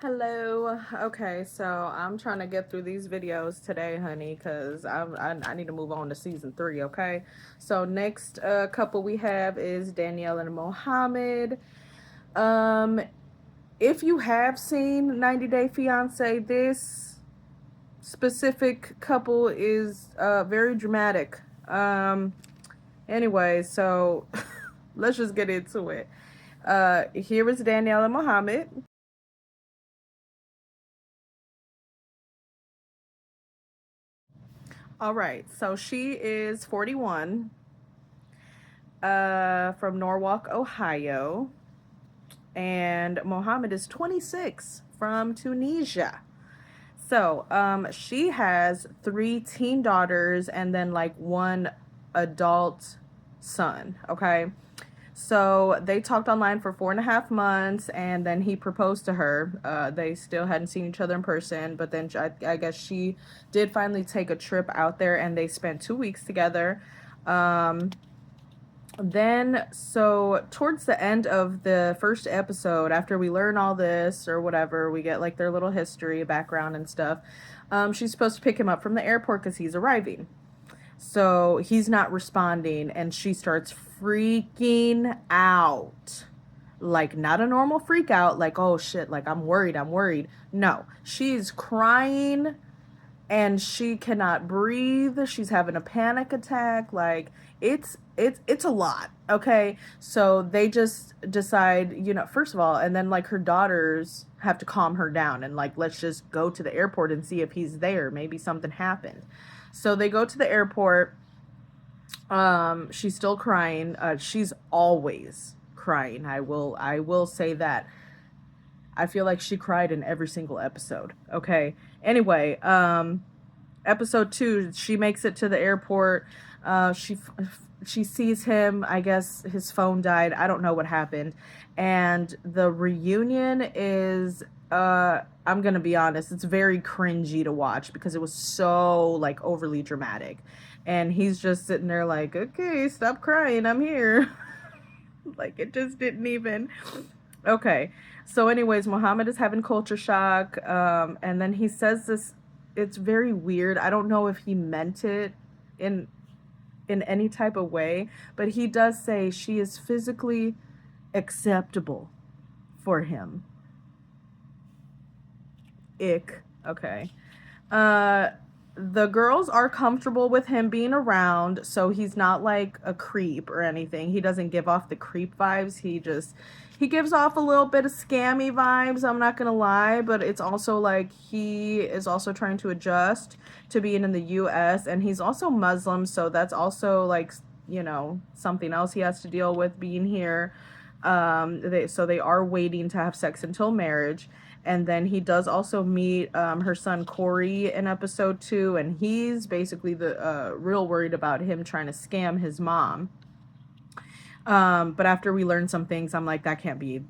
Hello. Okay, so I'm trying to get through these videos today, honey, because I need to move on to season 3. Okay, so next couple we have is Danielle and Mohamed. Um, if you have seen 90 Day Fiance, this specific couple is very dramatic. Anyway, so let's just get into it. Here is Danielle and Mohamed. All right, so she is 41, from Norwalk, Ohio, and Mohammed is 26 from Tunisia. So, she has 3 teen daughters and then like one adult son. Okay. So they talked online for 4.5 months, and then he proposed to her. They still hadn't seen each other in person, but then I guess she did finally take a trip out there, and they spent 2 weeks together. Um, then, so towards the end of the first episode, after we learn all this or whatever, we get like their little history, background, and stuff. She's supposed to pick him up from the airport because he's arriving. So he's not responding, and she starts freaking out. Like, not a normal freak out, like, oh shit, like, I'm worried, I'm worried. No, she's crying and she cannot breathe. She's having a panic attack. Like, it's a lot. Okay, so they just decide, first of all, and then like her daughters have to calm her down and like, let's just go to the airport and see if he's there. Maybe something happened. So they go to the airport. She's still crying. She's always crying. I will say that. I feel like she cried in every single episode. Okay. Anyway, episode 2, she makes it to the airport. She sees him. I guess his phone died. I don't know what happened. And the reunion is, I'm gonna be honest, it's very cringy to watch because it was so like overly dramatic. And he's just sitting there like, okay, stop crying, I'm here. Like, it just didn't even. Okay. So, anyways, Muhammad is having culture shock. And then he says this. It's very weird. I don't know if he meant it in in any type of way, but he does say she is physically acceptable for him. Ick. Okay. Uh, the girls are comfortable with him being around, so he's not like a creep or anything. He doesn't give off the creep vibes. He gives off a little bit of scammy vibes, I'm not gonna lie, but it's also like he is also trying to adjust to being in the US, and he's also Muslim, so that's also like, something else he has to deal with being here. So they are waiting to have sex until marriage. And then he does also meet her son Corey in episode 2, and he's basically the real worried about him trying to scam his mom. But after we learn some things, I'm like, that can't be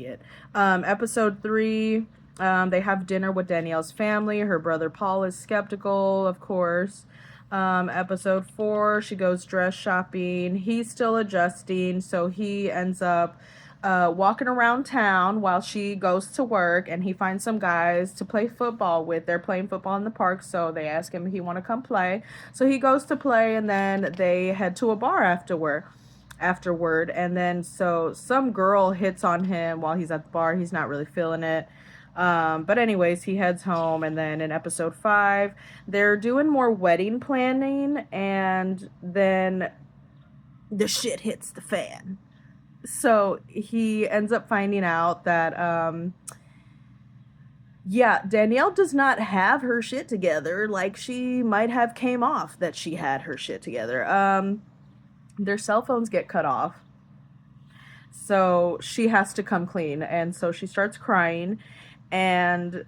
it. Episode 3, they have dinner with Danielle's family. Her brother Paul is skeptical, of course. Episode 4, she goes dress shopping. He's still adjusting, so he ends up walking around town while she goes to work, and he finds some guys to play football with. They're playing football in the park, so they ask him if he want to come play. So he goes to play, and then they head to a bar afterward. And then so some girl hits on him while he's at the bar. He's not really feeling it. But anyways, he heads home, and then in episode 5, they're doing more wedding planning, and then the shit hits the fan. So he ends up finding out that, yeah, Danielle does not have her shit together like she might have came off that she had her shit together. Their cell phones get cut off, so she has to come clean, and so she starts crying, and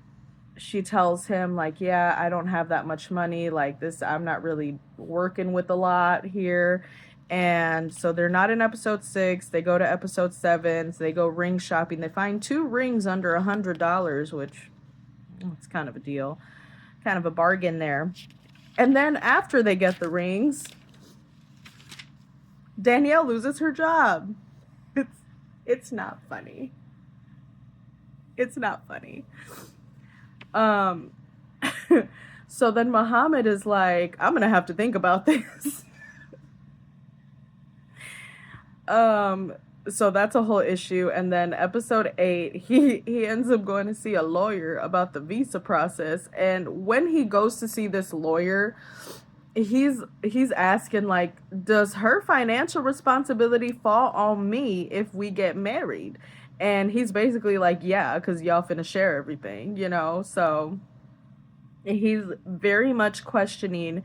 she tells him like, yeah, I don't have that much money, like, this, I'm not really working with a lot here. And so they're not in episode 6, they go to episode 7, so they go ring shopping. They find 2 rings under $100, which, it's kind of a deal, kind of a bargain there. And then after they get the rings, Danielle loses her job. It's it's not funny. It's not funny. Um, so then Muhammad is like, I'm gonna have to think about this. um, so that's a whole issue. And then episode 8, he ends up going to see a lawyer about the visa process. And when he goes to see this lawyer, he's asking like, does her financial responsibility fall on me if we get married? And he's basically like, yeah, because y'all finna share everything, you know. So he's very much questioning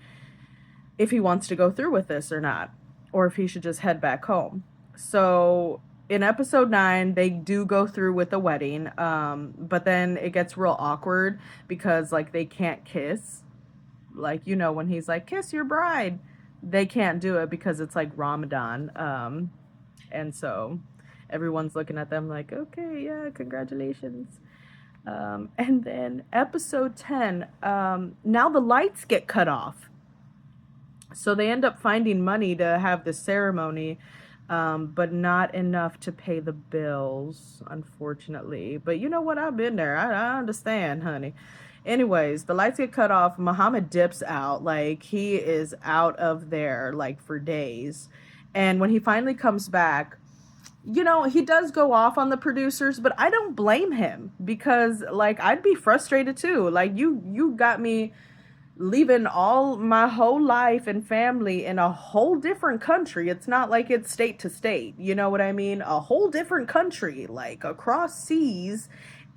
if he wants to go through with this or not, or if he should just head back home. So in episode 9, they do go through with the wedding, but then it gets real awkward because like they can't kiss. Like, you know, when he's like, kiss your bride, they can't do it because it's like Ramadan. And so everyone's looking at them like, okay, yeah, congratulations. And then episode 10, now the lights get cut off. So they end up finding money to have the ceremony, but not enough to pay the bills, unfortunately. But you know what? I've been there. I understand, honey. Anyways, the lights get cut off. Muhammad dips out. Like, he is out of there, like, for days. And when he finally comes back, you know, he does go off on the producers, but I don't blame him because, like, I'd be frustrated too. Like, you got me leaving all my whole life and family in a whole different country. It's not like it's state to state, you know what I mean? A whole different country, like across seas,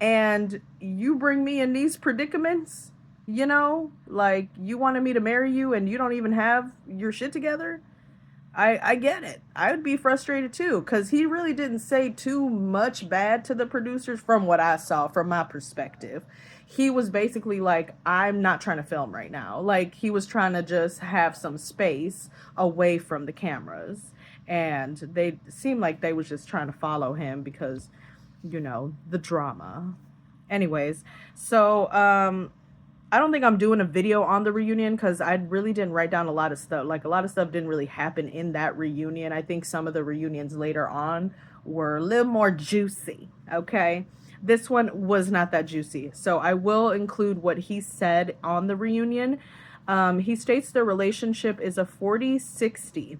and you bring me in these predicaments, you know? Like, you wanted me to marry you and you don't even have your shit together? I get it. I would be frustrated too, because he really didn't say too much bad to the producers from what I saw from my perspective. He was basically like, I'm not trying to film right now. Like, he was trying to just have some space away from the cameras. And they seemed like they was just trying to follow him because, you know, the drama. Anyways, so I don't think I'm doing a video on the reunion because I really didn't write down a lot of stuff. Like, a lot of stuff didn't really happen in that reunion. I think some of the reunions later on were a little more juicy, okay? This one was not that juicy. So I will include what he said on the reunion. He states their relationship is a 40-60.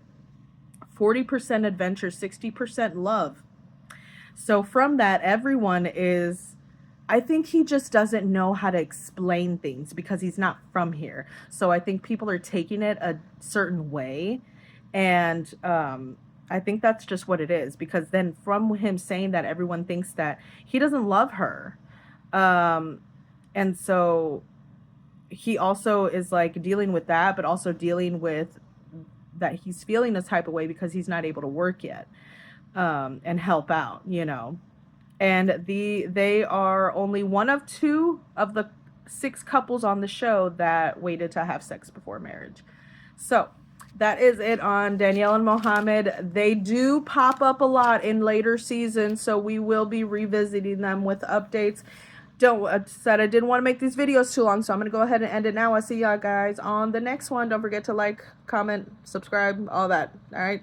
40% adventure, 60% love. So from that, everyone is, I think he just doesn't know how to explain things because he's not from here. So I think people are taking it a certain way. And I think that's just what it is. Because then from him saying that, everyone thinks that he doesn't love her. And so he also is like dealing with that, but also dealing with that he's feeling this type of way because he's not able to work yet, and help out, you know. And they are only one of 2 of the 6 couples on the show that waited to have sex before marriage. So that is it on Danielle and Mohamed. They do pop up a lot in later seasons, so we will be revisiting them with updates. I said I didn't want to make these videos too long, so I'm going to go ahead and end it now. I'll see y'all guys on the next one. Don't forget to like, comment, subscribe, all that. All right.